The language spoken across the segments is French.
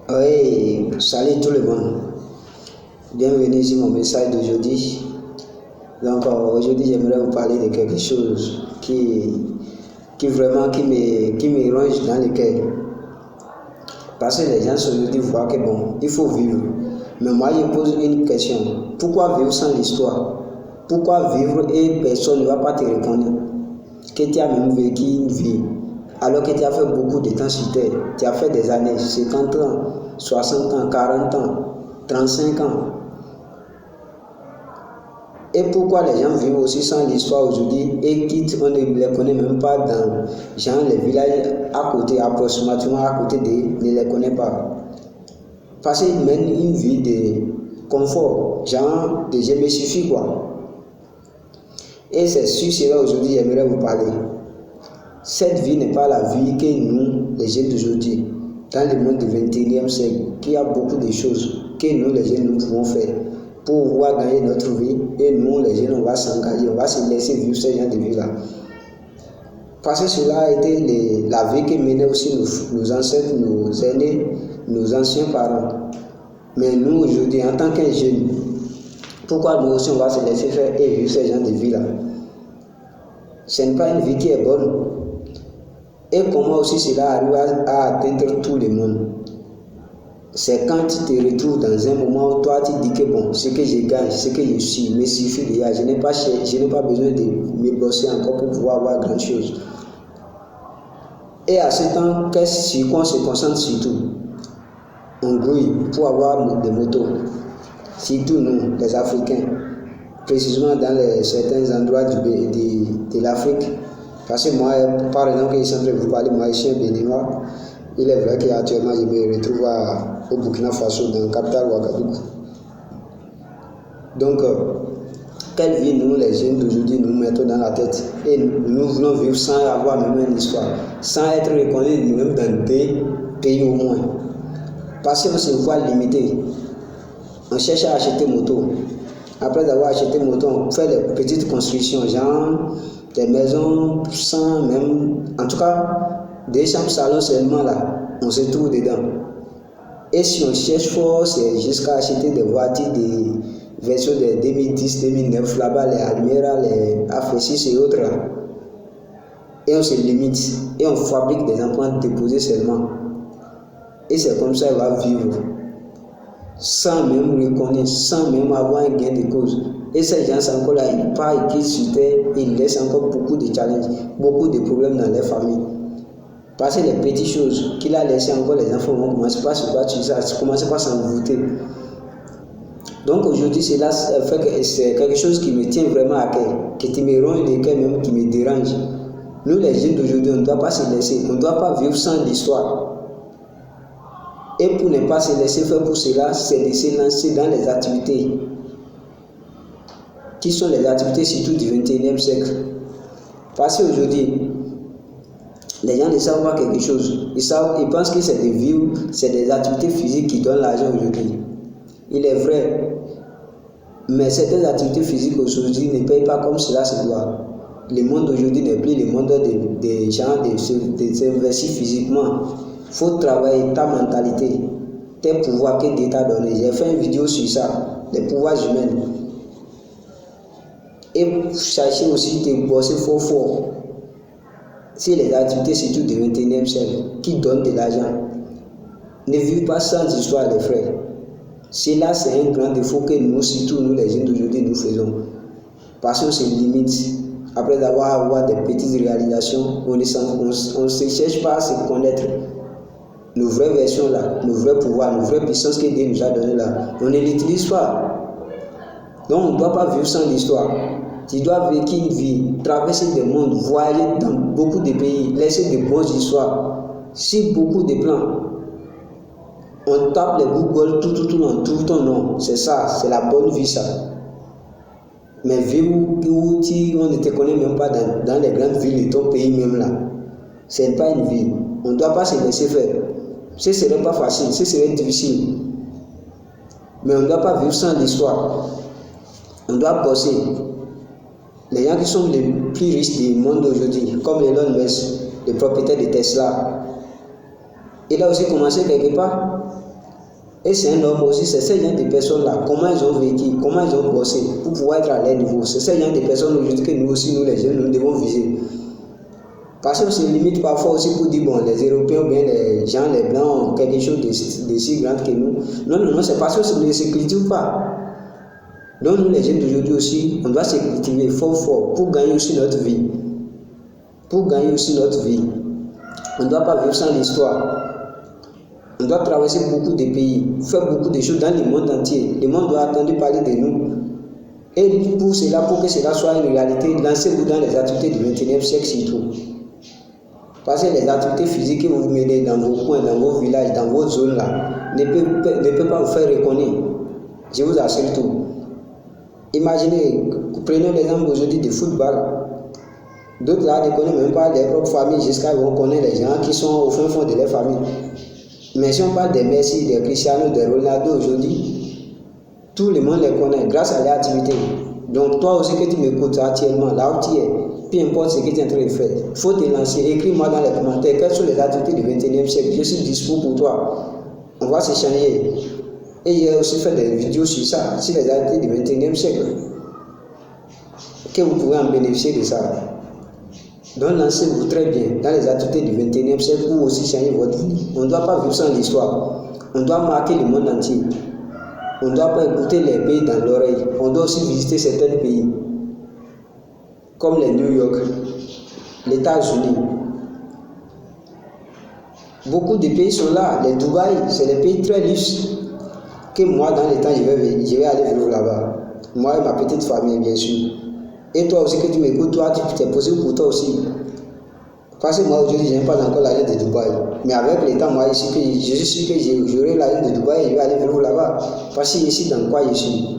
Oui, salut tout le monde. Bienvenue sur mon message d'aujourd'hui. Donc aujourd'hui, j'aimerais vous parler de quelque chose qui vraiment qui me ronge dans le cœur. Parce que les gens aujourd'hui voient que bon, il faut vivre. Mais moi, je pose une question. Pourquoi vivre sans l'histoire? Pourquoi vivre et personne ne va pas te reconnaître? Que tu as même vécu une vie, alors que tu as fait beaucoup de temps sur terre. Tu as fait des années, 50 ans, 60 ans, 40 ans, 35 ans. Et pourquoi les gens vivent aussi sans l'histoire aujourd'hui et quitte, on ne les connaît même pas dans genre, les villages à côté, approximativement à côté ne les connaît pas. Parce qu'ils mènent une vie de confort, genre de je me suffis quoi. Et c'est sur cela aujourd'hui j'aimerais vous parler. Cette vie n'est pas la vie que nous, les jeunes d'aujourd'hui, dans le monde du 21e siècle, qu'il y a beaucoup de choses que nous, les jeunes, nous pouvons faire pour pouvoir gagner notre vie. Et nous, les jeunes, on va s'engager, on va se laisser vivre ce genre de vie-là. Parce que cela a été la vie que menaient aussi nos ancêtres, nos aînés, nos anciens parents. Mais nous, aujourd'hui, en tant que jeunes, pourquoi nous aussi, on va se laisser faire et vivre ce genre de vie-là? Ce n'est pas une vie qui est bonne. Et comment aussi cela arrive à atteindre tout le monde? C'est quand tu te retrouves dans un moment où toi tu dis que bon, ce que je gagne, ce que je suis, me suffit déjà. Je n'ai pas besoin de me bosser encore pour pouvoir avoir grand chose. Et à ce temps, sur quoi on se concentre surtout? On grouille pour avoir des motos. Surtout nous, les Africains, précisément dans certains endroits de l'Afrique. Parce que moi, par exemple, je suis en train de vous parler, moi je suis un Béninois. Il est vrai qu'actuellement je me retrouve au Burkina Faso, dans la capitale Ouagadougou. Donc, quelle vie nous, les jeunes d'aujourd'hui, nous mettons dans la tête? Et nous voulons vivre sans avoir même une histoire, sans être reconnus nous-mêmes dans des pays au moins. Parce qu'on se voit limité. On cherche à acheter moto. Après avoir acheté moto, on fait des petites constructions, genre des maisons sans même, en tout cas, des chambres salons seulement là, on se trouve dedans. Et si on cherche fort, c'est jusqu'à acheter des voitures de version de 2010-2009, là-bas, les Almera, les AF6 et autres là. Et on se limite, et on fabrique des empreintes déposées seulement. Et c'est comme ça qu'on va vivre, sans même reconnaître, sans même avoir un gain de cause. Et ces gens encore là, ils partent, ils quittent sur terre, ils laissent encore beaucoup de challenges, beaucoup de problèmes dans leur famille. Parce que les petites choses qu'il a laissées encore, les enfants vont commencer par se battre sur ça, commencer par s'envoûter. Donc aujourd'hui, c'est quelque chose qui me tient vraiment à cœur, qui me ronge le cœur même, qui me dérange. Nous les jeunes d'aujourd'hui, on ne doit pas se laisser, on ne doit pas vivre sans l'histoire. Et pour ne pas se laisser faire pour cela, c'est de se lancer dans les activités qui sont les activités surtout du 21e siècle. Parce qu'aujourd'hui, les gens ne savent pas quelque chose. Ils pensent que c'est de vivre, c'est des activités physiques qui donnent l'argent aujourd'hui. Il est vrai, mais certaines activités physiques aujourd'hui ne payent pas comme cela se doit. Le monde d'aujourd'hui n'est plus le monde des gens de s'investir physiquement. Il faut travailler ta mentalité, tes pouvoirs que Dieu t'a donné. J'ai fait une vidéo sur ça, les pouvoirs humains. Et chercher aussi de bosser fort. C'est les activités surtout du 21e siècle qui donnent de l'argent. Ne vivez pas sans histoire de frères. Cela, c'est un grand défaut que nous, surtout nous les jeunes d'aujourd'hui, nous faisons. Parce qu'on se limite. Après avoir des petites réalisations, on ne se cherche pas à se connaître. Nos vraies versions là, nos vrais pouvoirs, nos vraies puissances que Dieu nous a données là, on ne l'utilise pas. Donc on ne doit pas vivre sans l'histoire. Tu dois vivre une vie, traverser des mondes, voyager dans beaucoup de pays, laisser de bonnes histoires, sur beaucoup de plans. On tape les Google, tout, on trouve ton nom. C'est ça, c'est la bonne vie ça. Mais vivre où on ne te connaît même pas dans les grandes villes de ton pays même là, ce n'est pas une vie. On ne doit pas se laisser faire. Ce ne serait pas facile, ce serait difficile. Mais on ne doit pas vivre sans l'histoire. On doit bosser. Les gens qui sont les plus riches du monde aujourd'hui, comme Elon Musk, le propriétaire de Tesla, il a aussi commencé quelque part. Et c'est un homme aussi, c'est ces gens de personnes-là, comment ils ont vécu, comment ils ont bossé pour pouvoir être à leur niveau. C'est ces gens de personnes aujourd'hui que nous aussi, nous les jeunes, nous devons viser. Parce qu'on se limite parfois aussi pour dire, bon, les Européens ou bien les gens, les Blancs ont quelque chose de si grand que nous. Non, c'est parce qu'on ne se cultive pas. Donc nous les jeunes d'aujourd'hui aussi, on doit se cultiver fort pour gagner aussi notre vie. Pour gagner aussi notre vie. On ne doit pas vivre sans l'histoire. On doit traverser beaucoup de pays, faire beaucoup de choses dans le monde entier. Le monde doit attendre parler de nous. Et pour cela, pour que cela soit une réalité, lancez-vous dans les activités du 21e siècle surtout. Parce que les activités physiques que vous menez dans vos coins, dans vos villages, dans vos zones là, ne peuvent pas vous faire reconnaître. Je vous assure tout. Imaginez, prenons l'exemple aujourd'hui du football. D'autres là ne connaissent même pas leurs propres familles jusqu'à ce qu'on connaisse les gens qui sont au fin fond de leur famille. Mais si on parle des Messi, des Cristiano, des Ronaldo aujourd'hui, tout le monde les connaît grâce à leur activité. Donc toi aussi que tu m'écoutes actuellement, là où tu es, peu importe ce que tu es en train de faire, il faut te lancer. Écris-moi dans les commentaires quelles sont les activités du 21e siècle. Je suis dispo pour toi. On va s'échanger. Et j'ai aussi fait des vidéos sur ça, sur les activités du 21e siècle. Que vous pouvez en bénéficier de ça. Donc lancez-vous très bien dans les activités du 21e siècle pour aussi changer votre vie. On ne doit pas vivre sans l'histoire. On doit marquer le monde entier. On ne doit pas écouter les pays dans l'oreille. On doit aussi visiter certains pays, comme les New York, les États-Unis. Beaucoup de pays sont là. Les Dubaï, c'est des pays très riches que moi, dans les temps, je vais aller vivre là-bas. Moi et ma petite famille, bien sûr. Et toi aussi que tu m'écoutes, toi, tu t'es possible pour toi aussi. Parce que moi aujourd'hui, je n'ai pas encore l'argent de Dubaï. Mais avec le temps, moi ici, je suis sûr que j'aurai l'argent de Dubaï et je vais aller vivre là-bas. Parce que ici, dans quoi je suis,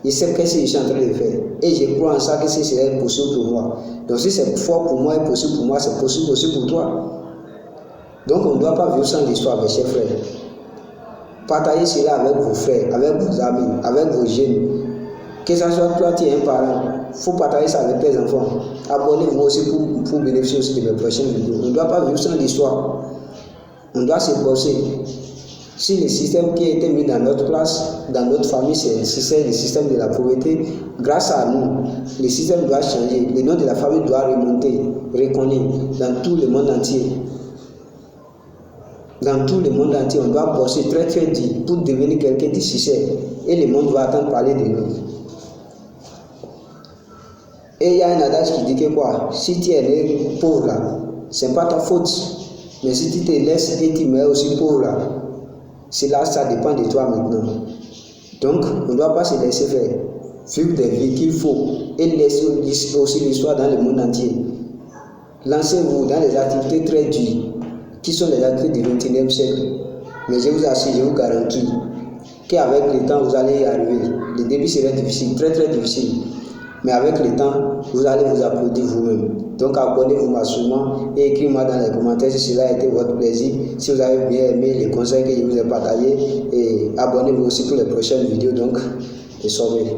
je sais ce que je suis en train de faire. Et je crois en ça que ce serait possible pour moi. Donc si c'est fort pour moi et possible pour moi, c'est possible aussi pour toi. Donc on ne doit pas vivre sans l'histoire, mes chers frères. Partagez cela avec vos frères, avec vos amis, avec vos jeunes. Que ce soit toi, tu es un parent, il faut partager ça avec tes enfants. Abonnez-vous aussi pour bénéficier aussi de mes prochaines vidéos. On ne doit pas vivre sans l'histoire. On doit se bosser. Si le système qui a été mis dans notre place, dans notre famille, c'est le système de la pauvreté, grâce à nous, le système doit changer. Le nom de la famille doit remonter, reconnaître dans tout le monde entier. Dans tout le monde entier, on doit bosser très dur pour devenir quelqu'un de succès. Et le monde va attendre parler de nous. Et il y a un adage qui dit que quoi? Si tu es né pauvre là, c'est pas ta faute. Mais si tu te laisses et tu meurs aussi pauvre là, cela, ça dépend de toi maintenant. Donc, on ne doit pas se laisser faire. Vivre des vies qu'il faut et laisser aussi l'histoire dans le monde entier. Lancez-vous dans les activités très dures, qui sont les activités du 21e siècle. Mais je vous assure, je vous garantis qu'avec le temps, vous allez y arriver. Le début sera difficile, très difficile. Mais avec le temps, vous allez vous applaudir vous-même. Donc abonnez-vous massivement et écrivez-moi dans les commentaires si cela a été votre plaisir, si vous avez bien aimé les conseils que je vous ai partagés. Et abonnez-vous aussi pour les prochaines vidéos donc, et sauvez.